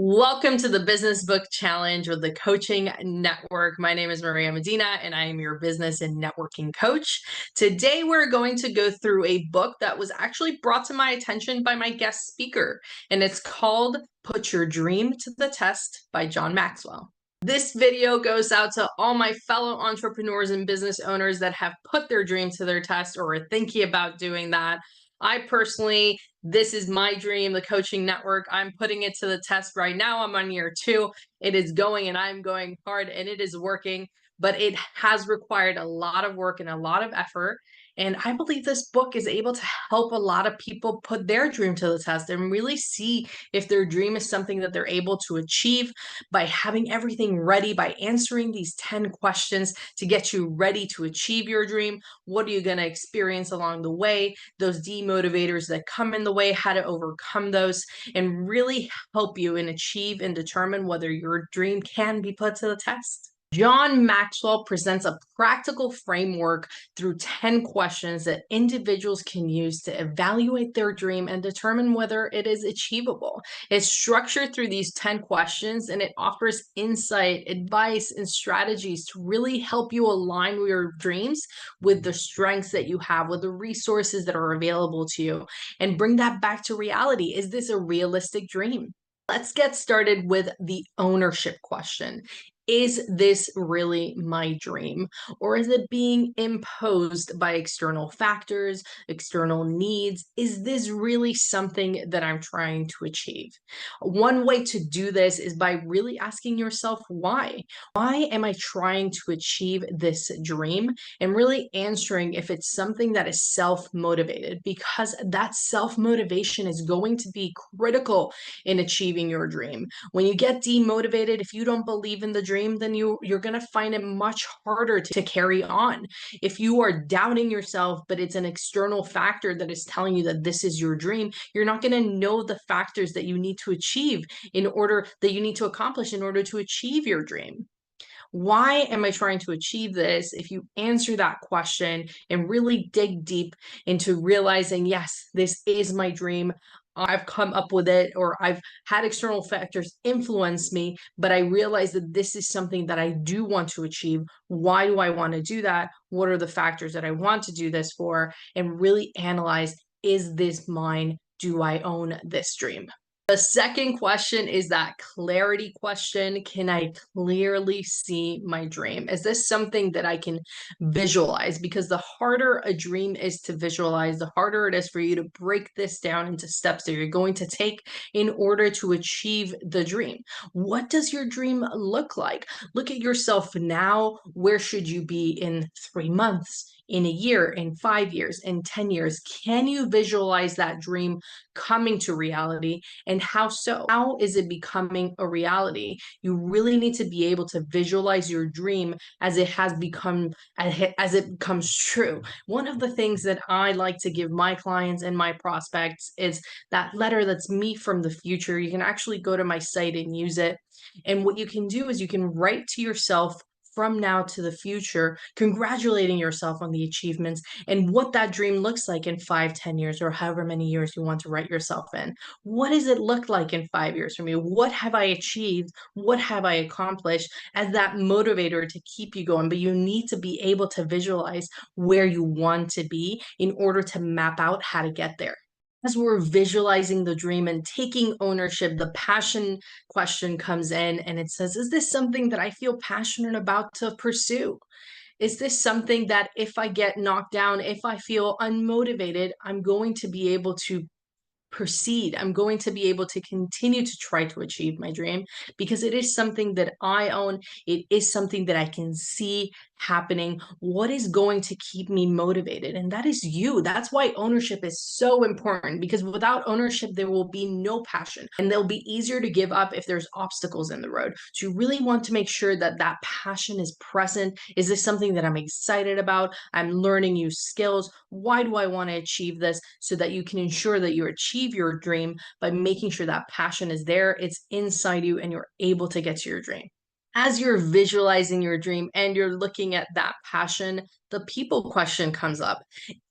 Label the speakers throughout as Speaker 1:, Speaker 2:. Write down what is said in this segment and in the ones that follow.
Speaker 1: Welcome to the Business Book Challenge with the Coaching Network. My name is Maria Medina, and I am your business and networking coach. Today, we're going to go through a book that was actually brought to my attention by my guest speaker, and it's called Put Your Dream to the Test by John Maxwell. This video goes out to all my fellow entrepreneurs and business owners that have put their dream to their test or are thinking about doing that. I personally, this is my dream, the coaching network. I'm putting it to the test right now. I'm on year 2. It is going and I'm going hard and it is working, but it has required a lot of work and a lot of effort. And I believe this book is able to help a lot of people put their dream to the test and really see if their dream is something that they're able to achieve by having everything ready, by answering these 10 questions to get you ready to achieve your dream. What are you going to experience along the way? Those demotivators that come in the way, how to overcome those, and really help you and achieve and determine whether your dream can be put to the test. John Maxwell presents a practical framework through 10 questions that individuals can use to evaluate their dream and determine whether it is achievable. It's structured through these 10 questions and it offers insight, advice, and strategies to really help you align your dreams with the strengths that you have, with the resources that are available to you, and bring that back to reality. Is this a realistic dream? Let's get started with the ownership question. Is this really my dream? Or is it being imposed by external factors, external needs? Is this really something that I'm trying to achieve? One way to do this is by really asking yourself why. Why am I trying to achieve this dream? And really answering if it's something that is self-motivated, because that self-motivation is going to be critical in achieving your dream. When you get demotivated, if you don't believe in the dream, then you're going to find it much harder to carry on. If you are doubting yourself, but it's an external factor that is telling you that this is your dream, you're not going to know the factors that you need to achieve that you need to accomplish in order to achieve your dream. Why am I trying to achieve this? If you answer that question and really dig deep into realizing, yes, this is my dream. I've come up with it, or I've had external factors influence me, but I realize that this is something that I do want to achieve. Why do I want to do that? What are the factors that I want to do this for? And really analyze, is this mine? Do I own this dream? The second question is that clarity question. Can I clearly see my dream? Is this something that I can visualize? Because the harder a dream is to visualize, the harder it is for you to break this down into steps that you're going to take in order to achieve the dream. What does your dream look like? Look at yourself now. Where should you be in 3 months? In a year, in 5 years, in 10 years? Can you visualize that dream coming to reality? And how so? How is it becoming a reality? You really need to be able to visualize your dream as it becomes true. One of the things that I like to give my clients and my prospects is that letter that's me from the future. You can actually go to my site and use it. And what you can do is you can write to yourself from now to the future, congratulating yourself on the achievements and what that dream looks like in 5, 10 years, or however many years you want to write yourself in. What does it look like in 5 years from you? What have I achieved? What have I accomplished as that motivator to keep you going? But you need to be able to visualize where you want to be in order to map out how to get there. As we're visualizing the dream and taking ownership, the passion question comes in and it says, is this something that I feel passionate about to pursue? Is this something that if I get knocked down, if I feel unmotivated, I'm going to be able to proceed? I'm going to be able to continue to try to achieve my dream because it is something that I own. It is something that I can see happening. What is going to keep me motivated? And that is you. That's why ownership is so important, because without ownership, there will be no passion and they'll be easier to give up if there's obstacles in the road. So you really want to make sure that that passion is present. Is this something that I'm excited about? I'm learning new skills. Why do I want to achieve this? So that you can ensure that you achieve your dream by making sure that passion is there, it's inside you, and you're able to get to your dream. As you're visualizing your dream and you're looking at that passion, the people question comes up.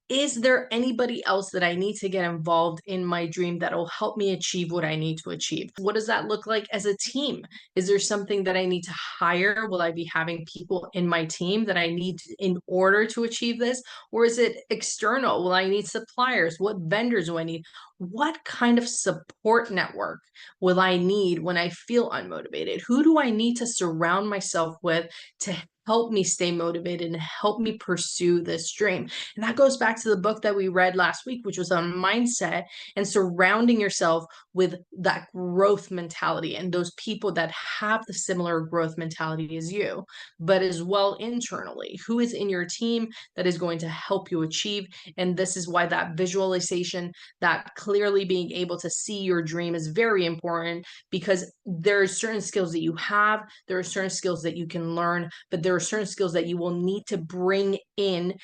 Speaker 1: Is there anybody else that I need to get involved in my dream that will help me achieve what I need to achieve? What does that look like as a team? Is there something that I need to hire? Will I be having people in my team that I need in order to achieve this? Or is it external? Will I need suppliers? What vendors do I need? What kind of support network will I need when I feel unmotivated? Who do I need to surround myself with to help me stay motivated and help me pursue this dream? And that goes back to the book that we read last week, which was on mindset and surrounding yourself with that growth mentality and those people that have the similar growth mentality as you, but as well internally. Who is in your team that is going to help you achieve? And this is why that visualization, that clearly being able to see your dream is very important, because there are certain skills that you have, there are certain skills that you can learn, but there are certain skills that you will need to bring in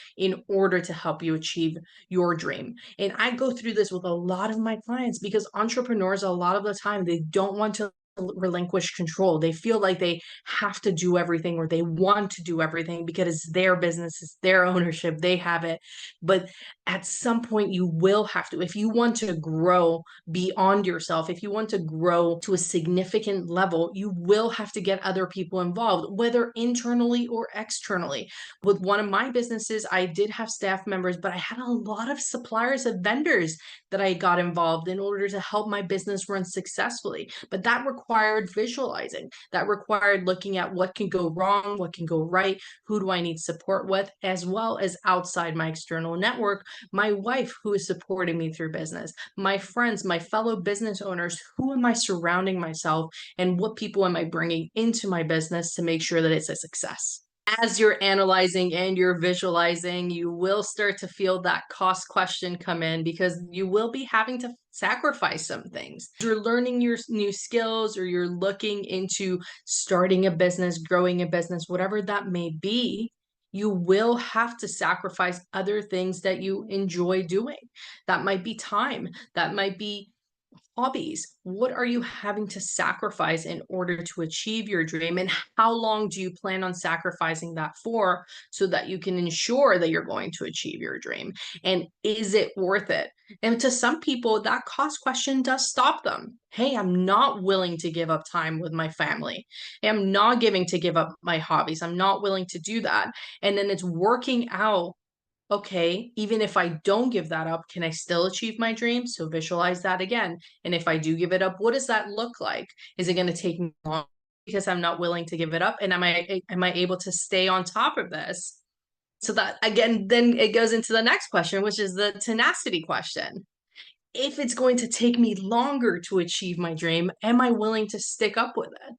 Speaker 1: order to help you achieve your dream. And I go through this with a lot of my clients because entrepreneurs, a lot of the time, they don't want to relinquish control. They feel like they have to do everything, or they want to do everything because it's their business, it's their ownership, they have it. But at some point, you will have to, if you want to grow beyond yourself, if you want to grow to a significant level, you will have to get other people involved, whether internally or externally. With one of my businesses, I did have staff members, but I had a lot of suppliers and vendors that I got involved in order to help my business run successfully. But that required visualizing, that required looking at what can go wrong, what can go right, who do I need support with, as well as outside my external network, my wife who is supporting me through business, my friends, my fellow business owners, who am I surrounding myself, and what people am I bringing into my business to make sure that it's a success? As you're analyzing and you're visualizing, you will start to feel that cost question come in, because you will be having to sacrifice some things. You're learning your new skills, or you're looking into starting a business, growing a business, whatever that may be. You will have to sacrifice other things that you enjoy doing. That might be time, that might be hobbies. What are you having to sacrifice in order to achieve your dream? And how long do you plan on sacrificing that for, so that you can ensure that you're going to achieve your dream? And is it worth it? And to some people, that cost question does stop them. Hey, I'm not willing to give up time with my family. I'm not giving to give up my hobbies. I'm not willing to do that. And then it's working out, okay, even if I don't give that up, can I still achieve my dream? So visualize that again. And if I do give it up, what does that look like? Is it going to take me long because I'm not willing to give it up? And am I able to stay on top of this? So that again, then it goes into the next question, which is the tenacity question. If it's going to take me longer to achieve my dream, am I willing to stick up with it?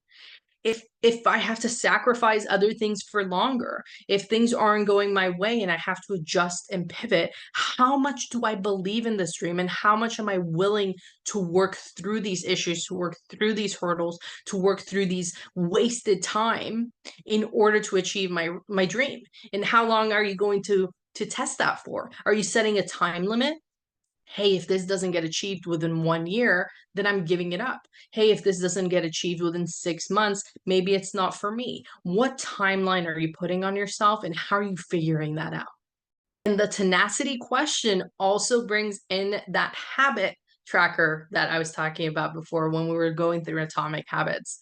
Speaker 1: If I have to sacrifice other things for longer, if things aren't going my way and I have to adjust and pivot, how much do I believe in this dream, and how much am I willing to work through these issues, to work through these hurdles, to work through these wasted time in order to achieve my dream? And how long are you going to test that for? Are you setting a time limit? Hey, if this doesn't get achieved within 1 year, then I'm giving it up. Hey, if this doesn't get achieved within 6 months, maybe it's not for me. What timeline are you putting on yourself, and how are you figuring that out? And the tenacity question also brings in that habit tracker that I was talking about before when we were going through atomic habits.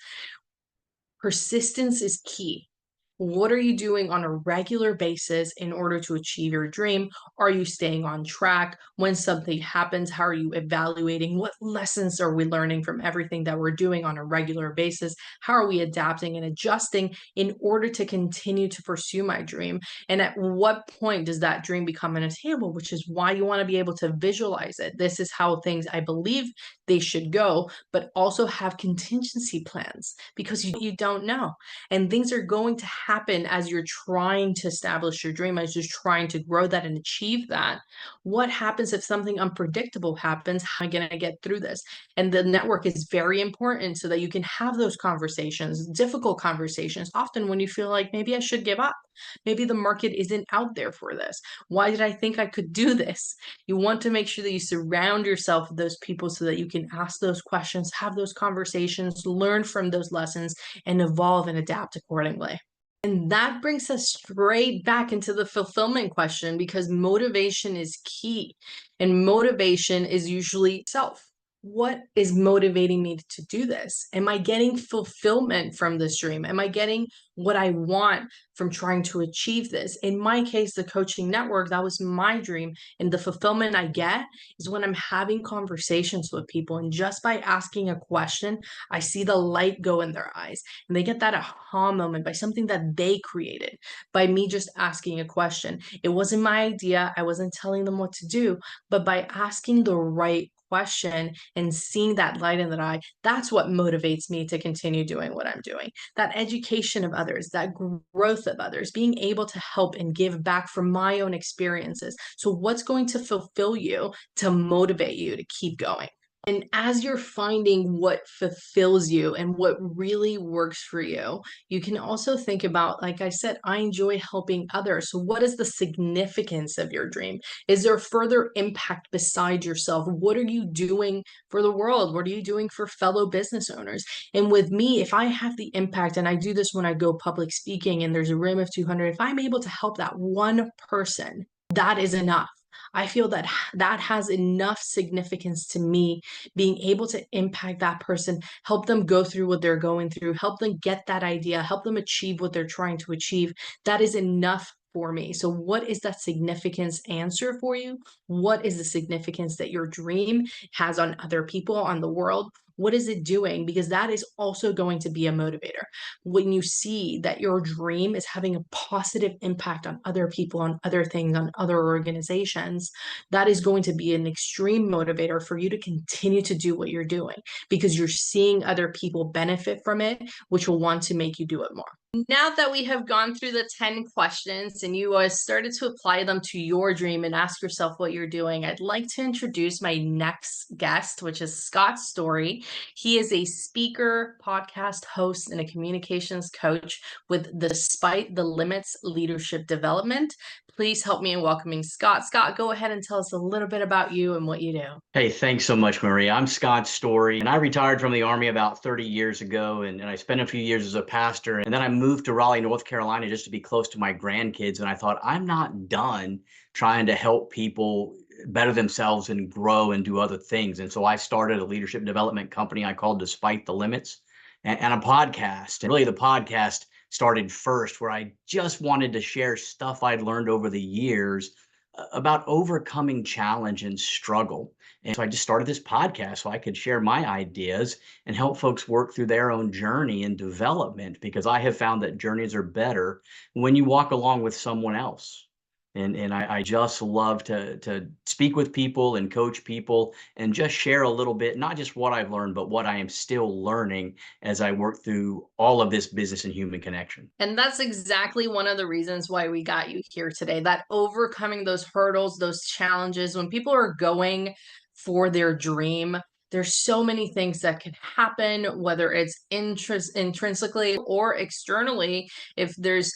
Speaker 1: Persistence is key. What are you doing on a regular basis in order to achieve your dream? Are you staying on track? When something happens, how are you evaluating? What lessons are we learning from everything that we're doing on a regular basis? How are we adapting and adjusting in order to continue to pursue my dream? And at what point does that dream become unattainable, which is why you want to be able to visualize it. This is how things, I believe, they should go, but also have contingency plans, because you don't know. And things are going to happen as you're trying to establish your dream, as you're trying to grow that and achieve that. What happens if something unpredictable happens? How am I going to get through this? And the network is very important so that you can have those conversations, difficult conversations, often when you feel like maybe I should give up. Maybe the market isn't out there for this. Why did I think I could do this? You want to make sure that you surround yourself with those people so that you can ask those questions, have those conversations, learn from those lessons, and evolve and adapt accordingly. And that brings us straight back into the fulfillment question, because motivation is key. And motivation is usually self. What is motivating me to do this? Am I getting fulfillment from this dream? Am I getting what I want from trying to achieve this? In my case, the coaching network, that was my dream. And the fulfillment I get is when I'm having conversations with people. And just by asking a question, I see the light go in their eyes. And they get that aha moment by something that they created, by me just asking a question. It wasn't my idea. I wasn't telling them what to do, but by asking the right question and seeing that light in that eye, that's what motivates me to continue doing what I'm doing. That education of others, that growth of others, being able to help and give back from my own experiences. So, what's going to fulfill you to motivate you to keep going? And as you're finding what fulfills you and what really works for you, you can also think about, like I said, I enjoy helping others. So, what is the significance of your dream? Is there further impact beside yourself? What are you doing for the world? What are you doing for fellow business owners? And with me, if I have the impact, and I do this when I go public speaking and there's a room of 200, if I'm able to help that one person, that is enough. I feel that that has enough significance to me, being able to impact that person, help them go through what they're going through, help them get that idea, help them achieve what they're trying to achieve. That is enough for me. So, what is that significance answer for you? What is the significance that your dream has on other people, on the world? What is it doing? Because that is also going to be a motivator. When you see that your dream is having a positive impact on other people, on other things, on other organizations, that is going to be an extreme motivator for you to continue to do what you're doing, because you're seeing other people benefit from it, which will want to make you do it more. Now that we have gone through the 10 questions and you started to apply them to your dream and ask yourself what you're doing, I'd like to introduce my next guest, which is Scot Storey. He is a speaker, podcast host, and a communications coach with Despite the Limits Leadership Development. Please help me in welcoming Scot. Scot, go ahead and tell us a little bit about you and what you do.
Speaker 2: Hey, thanks so much, Maria. I'm Scot Storey, and I retired from the Army about 30 years ago, and I spent a few years as a pastor, and then I moved to Raleigh, North Carolina, just to be close to my grandkids, and I thought, I'm not done trying to help people better themselves and grow and do other things. And so I started a leadership development company I called Despite the Limits, and a podcast. And really, the podcast started first, where I just wanted to share stuff I'd learned over the years about overcoming challenge and struggle. And so I just started this podcast so I could share my ideas and help folks work through their own journey and development, because I have found that journeys are better when you walk along with someone else. And I just love to speak with people and coach people and just share a little bit, not just what I've learned, but what I am still learning as I work through all of this business and human connection.
Speaker 1: And that's exactly one of the reasons why we got you here today, that overcoming those hurdles, those challenges, when people are going for their dream, there's so many things that can happen, whether it's intrinsically or externally. If there's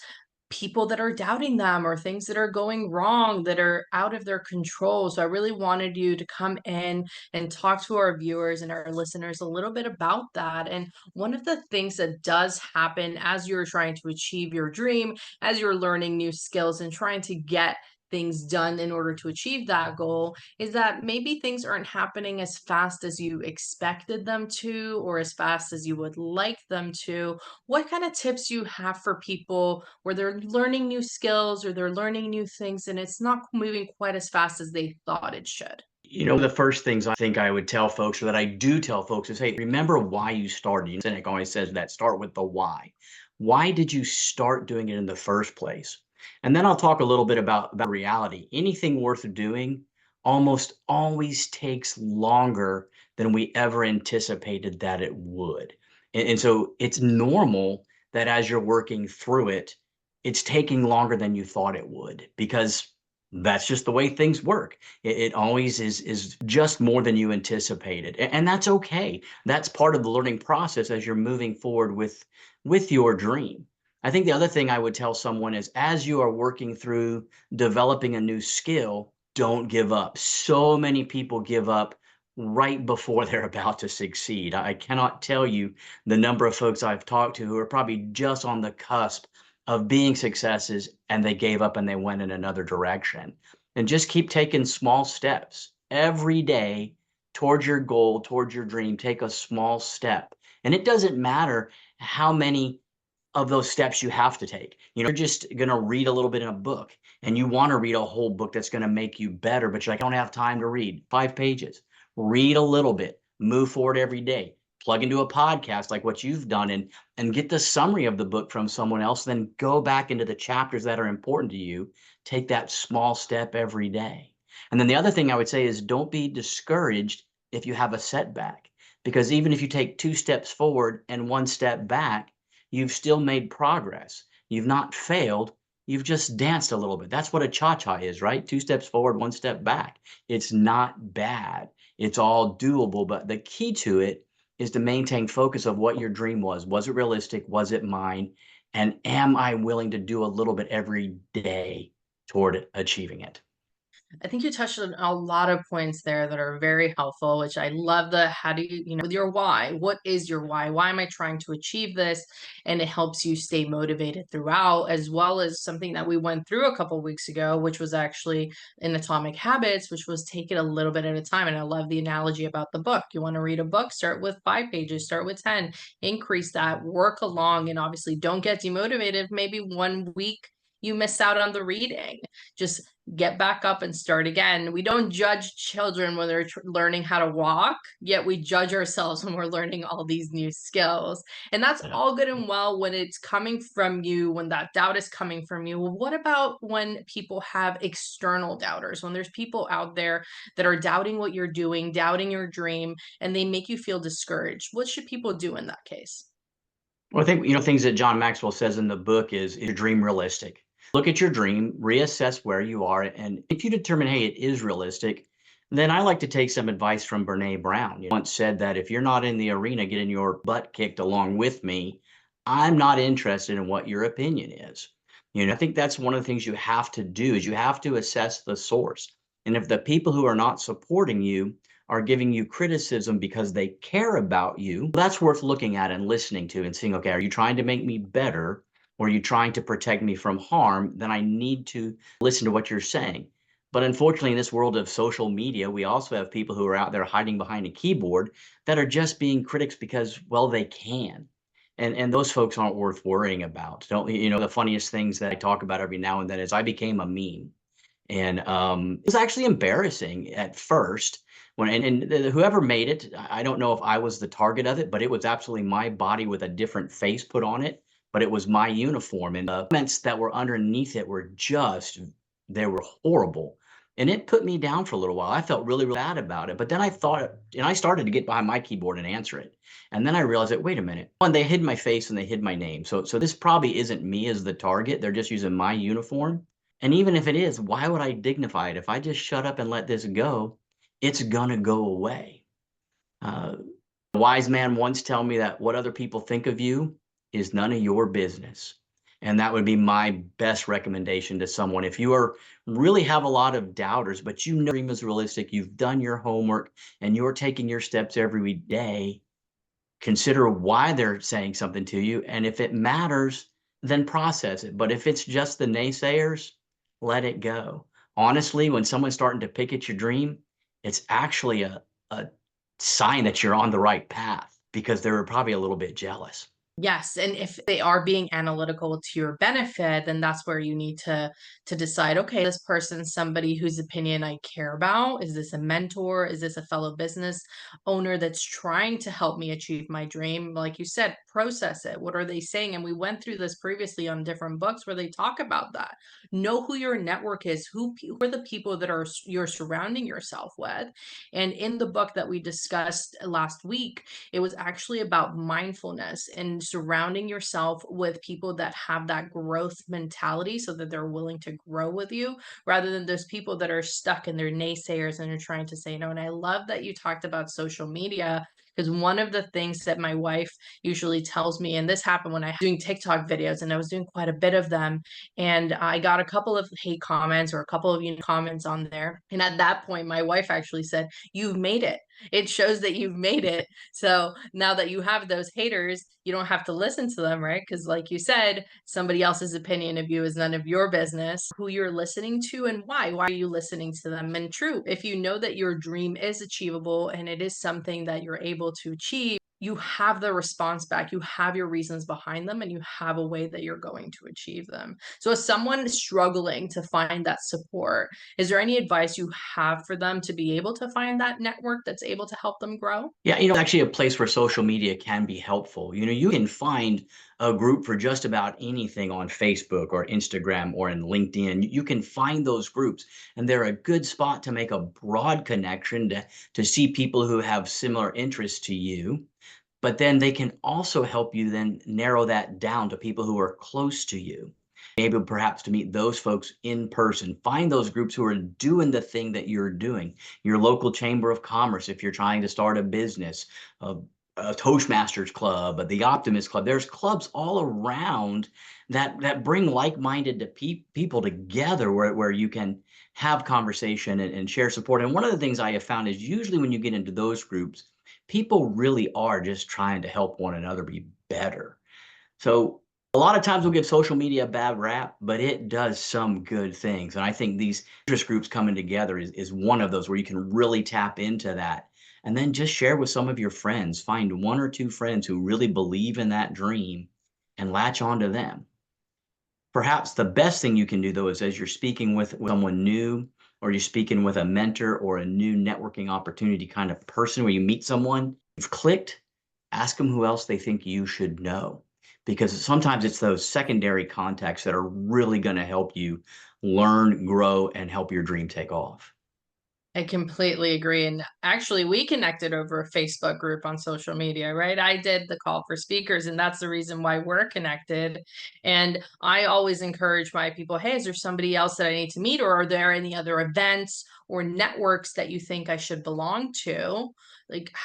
Speaker 1: people that are doubting them or things that are going wrong that are out of their control. So I really wanted you to come in and talk to our viewers and our listeners a little bit about that. And one of the things that does happen as you're trying to achieve your dream, as you're learning new skills and trying to get things done in order to achieve that goal, is that maybe things aren't happening as fast as you expected them to, or as fast as you would like them to. What kind of tips you have for people where they're learning new skills or they're learning new things and it's not moving quite as fast as they thought it should?
Speaker 2: The first things I think I would tell folks, or that I do tell folks, is, hey, remember why you started. Seneca always says that, start with the why. Why did you start doing it in the first place? And then I'll talk a little bit about reality. Anything worth doing almost always takes longer than we ever anticipated that it would. And so it's normal that as you're working through it, it's taking longer than you thought it would, because that's just the way things work. It always is just more than you anticipated. And that's okay. That's part of the learning process as you're moving forward with your dream. I think the other thing I would tell someone is, as you are working through developing a new skill, don't give up. So many people give up right before they're about to succeed. I cannot tell you the number of folks I've talked to who are probably just on the cusp of being successes, and they gave up and they went in another direction. And just keep taking small steps every day towards your goal, towards your dream. Take a small step. And it doesn't matter how many of those steps you have to take. You're just going to read a little bit in a book and you want to read a whole book that's going to make you better, but you're like, I don't have time to read 5 pages. Read a little bit, move forward every day, plug into a podcast like what you've done and get the summary of the book from someone else, then go back into the chapters that are important to you. Take that small step every day. And then the other thing I would say is don't be discouraged if you have a setback, because even if you take 2 steps forward and 1 step back, you've still made progress. You've not failed. You've just danced a little bit. That's what a cha-cha is, right? 2 steps forward, 1 step back. It's not bad. It's all doable. But the key to it is to maintain focus of what your dream was. Was it realistic? Was it mine? And am I willing to do a little bit every day toward achieving it?
Speaker 1: I think you touched on a lot of points there that are very helpful, which I love the how do you, with your why, what is your why? Why am I trying to achieve this? And it helps you stay motivated throughout, as well as something that we went through a couple of weeks ago, which was actually in Atomic Habits, which was take it a little bit at a time. And I love the analogy about the book. You want to read a book, start with 5 pages, start with 10, increase that, work along, and obviously don't get demotivated if maybe 1 week you miss out on the reading. Just get back up and start again. We don't judge children when they're learning how to walk, yet we judge ourselves when we're learning all these new skills. And that's
Speaker 2: Yeah.
Speaker 1: all good and well when it's coming from you, when that doubt is coming from you. Well, what about when people have external doubters, when there's people out there that are doubting what you're doing, doubting your dream, and they make you feel discouraged? What should people do in that case?
Speaker 2: Well, I think, things that John Maxwell says in the book is your dream realistic? Look at your dream, reassess where you are. And if you determine, hey, it is realistic, then I like to take some advice from Brene Brown. Once said that if you're not in the arena getting your butt kicked along with me, I'm not interested in what your opinion is. I think that's one of the things you have to do is you have to assess the source. And if the people who are not supporting you are giving you criticism because they care about you, that's worth looking at and listening to and seeing, okay, are you trying to make me better? Or are you trying to protect me from harm? Then I need to listen to what you're saying. But unfortunately, in this world of social media, we also have people who are out there hiding behind a keyboard that are just being critics because, well, they can. And those folks aren't worth worrying about. Don't the funniest things that I talk about every now and then is I became a meme. And it was actually embarrassing at first when whoever made it, I don't know if I was the target of it, but it was absolutely my body with a different face put on it, but it was my uniform. And the comments that were underneath it were they were horrible. And it put me down for a little while. I felt really, really bad about it. But then I thought, and I started to get behind my keyboard and answer it. And then I realized that, wait a minute. One, they hid my face and they hid my name. So this probably isn't me as the target. They're just using my uniform. And even if it is, why would I dignify it? If I just shut up and let this go, it's gonna go away. Uh, a wise man once told me that what other people think of you is none of your business. And that would be my best recommendation to someone. If you are really have a lot of doubters, but you know your dream is realistic, you've done your homework, and you're taking your steps every day, consider why they're saying something to you. And if it matters, then process it. But if it's just the naysayers, let it go. Honestly, when someone's starting to pick at your dream, it's actually a sign that you're on the right path because they're probably a little bit jealous.
Speaker 1: Yes, and if they are being analytical to your benefit, then that's where you need to decide, okay, this person's somebody whose opinion I care about. Is this a mentor? Is this a fellow business owner that's trying to help me achieve my dream? Like you said, process it. What are they saying? And we went through this previously on different books where they talk about that. Know who your network is, who are the people that are you're surrounding yourself with. And in the book that we discussed last week, it was actually about mindfulness and surrounding yourself with people that have that growth mentality so that they're willing to grow with you rather than those people that are stuck in their naysayers and are trying to say no. And I love that you talked about social media because one of the things that my wife usually tells me, and this happened when I was doing TikTok videos and I was doing quite a bit of them, and I got a couple of hate comments or a couple of comments on there. And at that point, my wife actually said, "You've made it. It shows that you've made it. So now that you have those haters, you don't have to listen to them, right? Because, like you said, somebody else's opinion of you is none of your business. Who you're listening to and why. Why are you listening to them? And true, if you know that your dream is achievable and it is something that you're able to achieve, you have the response back, you have your reasons behind them, and you have a way that you're going to achieve them. So, as someone struggling to find that support, is there any advice you have for them to be able to find that network that's able to help them grow?
Speaker 2: Yeah, actually a place where social media can be helpful. You can find a group for just about anything on Facebook or Instagram or in LinkedIn. You can find those groups, and they're a good spot to make a broad connection to see people who have similar interests to you. But then they can also help you then narrow that down to people who are close to you. Able perhaps to meet those folks in person. Find those groups who are doing the thing that you're doing. Your local chamber of commerce, if you're trying to start a business, a, a Toastmasters club, the Optimist Club. There's clubs all around that bring like-minded people together where you can have conversation and share support. And one of the things I have found is usually when you get into those groups, people really are just trying to help one another be better. So a lot of times we'll give social media a bad rap, but it does some good things. And I think these interest groups coming together is one of those where you can really tap into that. And then just share with some of your friends. Find one or two friends who really believe in that dream and latch onto them. Perhaps the best thing you can do, though, is as you're speaking with someone new, or you're speaking with a mentor or a new networking opportunity kind of person where you meet someone, you've clicked, ask them who else they think you should know. Because sometimes it's those secondary contacts that are really going to help you learn, grow, and help your dream take off.
Speaker 1: I completely agree. And actually, we connected over a Facebook group on social media, right? I did the call for speakers, and that's the reason why we're connected. And I always encourage my people, hey, is there somebody else that I need to meet? Or are there any other events or networks that you think I should belong to? Like,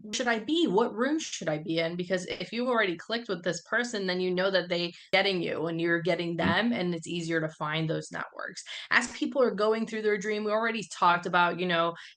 Speaker 1: where should I be? What room should I be in? Because if you've already clicked with this person, then you know that they getting you and you're getting them, and it's easier to find those networks as people are going through their dream. We already talked about,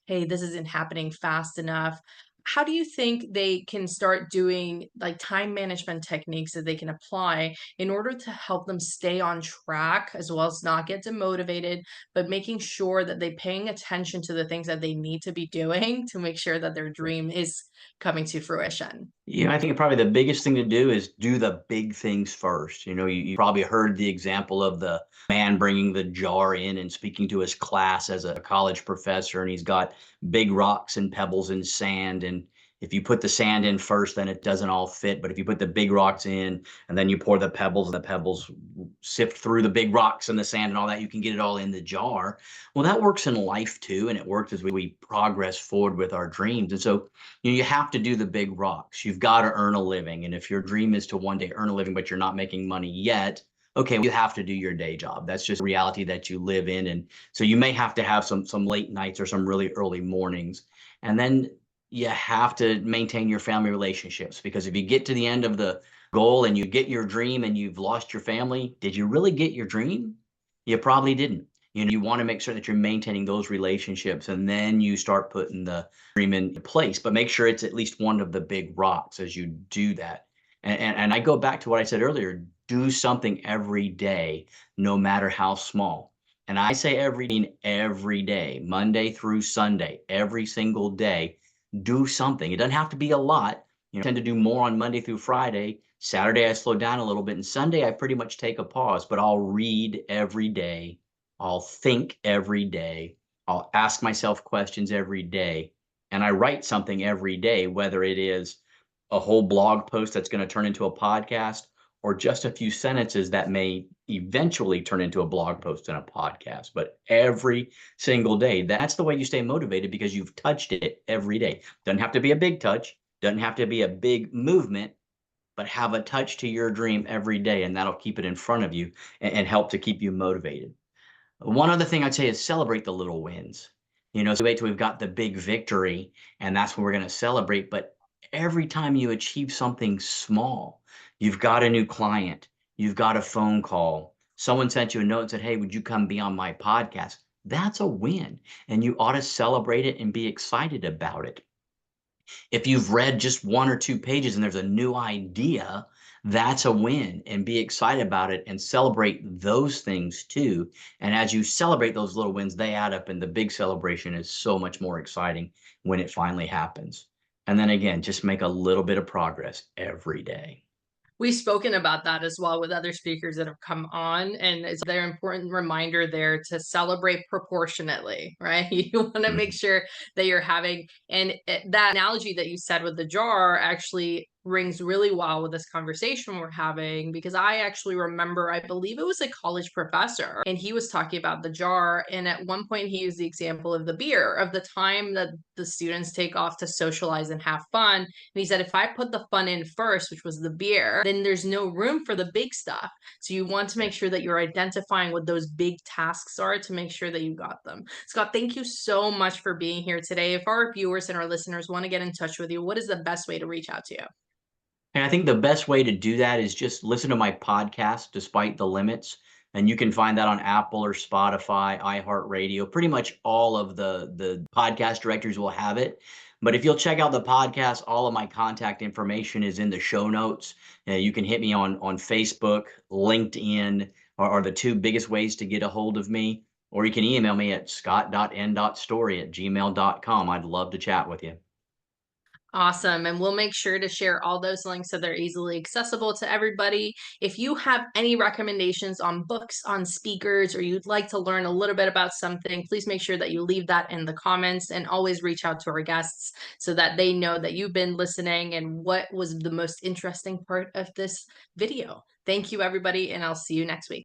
Speaker 1: hey, this isn't happening fast enough. How do you think they can start doing like time management techniques that they can apply in order to help them stay on track as well as not get demotivated, but making sure that they're paying attention to the things that they need to be doing to make sure that their dream is coming to fruition?
Speaker 2: I think probably the biggest thing to do is do the big things first. You probably heard the example of the man bringing the jar in and speaking to his class as a college professor, and he's got big rocks and pebbles and sand. And if you put the sand in first, then it doesn't all fit. But if you put the big rocks in and then you pour the pebbles, and the pebbles sift through the big rocks and the sand and all that, you can get it all in the jar. Well, that works in life too, and it works as we progress forward with our dreams. And so you have to do the big rocks. You've got to earn a living. And if your dream is to one day earn a living, but you're not making money yet, okay, you have to do your day job. That's just reality that you live in. And so you may have to have some late nights or some really early mornings. And then you have to maintain your family relationships, because if you get to the end of the goal and you get your dream and you've lost your family, did you really get your dream? You probably didn't. You want to make sure that you're maintaining those relationships, and then you start putting the dream in place, but make sure it's at least one of the big rocks as you do that. And I go back to what I said earlier, do something every day, no matter how small. And I say every day, Monday through Sunday, every single day, do something. It doesn't have to be a lot. I tend to do more on Monday through Friday. Saturday, I slow down a little bit. And Sunday, I pretty much take a pause, but I'll read every day. I'll think every day. I'll ask myself questions every day. And I write something every day, whether it is a whole blog post that's going to turn into a podcast, or just a few sentences that may eventually turn into a blog post and a podcast. But every single day, that's the way you stay motivated, because you've touched it every day. Doesn't have to be a big touch, doesn't have to be a big movement, but have a touch to your dream every day, and that'll keep it in front of you and help to keep you motivated. One other thing I'd say is celebrate the little wins. So wait till we've got the big victory, and that's when we're going to celebrate. But every time you achieve something small, you've got a new client, you've got a phone call, someone sent you a note and said, hey, would you come be on my podcast? that's a win. And you ought to celebrate it and be excited about it. If you've read just 1 or 2 pages and there's a new idea, that's a win, and be excited about it and celebrate those things too. And as you celebrate those little wins, they add up, and the big celebration is so much more exciting when it finally happens. And then again, just make a little bit of progress every day.
Speaker 1: We've spoken about that as well with other speakers that have come on, and it's a very important reminder there to celebrate proportionately, right? You want to make
Speaker 2: Mhm.
Speaker 1: sure that you're having, and that analogy that you said with the jar actually rings really well with this conversation we're having, because I actually remember, I believe it was a college professor, and he was talking about the jar. And at one point, he used the example of the beer, of the time that the students take off to socialize and have fun. And he said, if I put the fun in first, which was the beer, then there's no room for the big stuff. So you want to make sure that you're identifying what those big tasks are to make sure that you got them. Scott, thank you so much for being here today. If our viewers and our listeners want to get in touch with you, what is the best way to reach out to you?
Speaker 2: And I think the best way to do that is just listen to my podcast, Despite the Limits. And you can find that on Apple or Spotify, iHeartRadio. Pretty much all of the podcast directories will have it. But if you'll check out the podcast, all of my contact information is in the show notes. You can hit me on Facebook, LinkedIn, are the two biggest ways to get a hold of me. Or you can email me at scott.n.story@gmail.com. I'd love to chat with you.
Speaker 1: Awesome. And we'll make sure to share all those links so they're easily accessible to everybody. If you have any recommendations on books, on speakers, or you'd like to learn a little bit about something, please make sure that you leave that in the comments, and always reach out to our guests so that they know that you've been listening and what was the most interesting part of this video. Thank you, everybody, and I'll see you next week.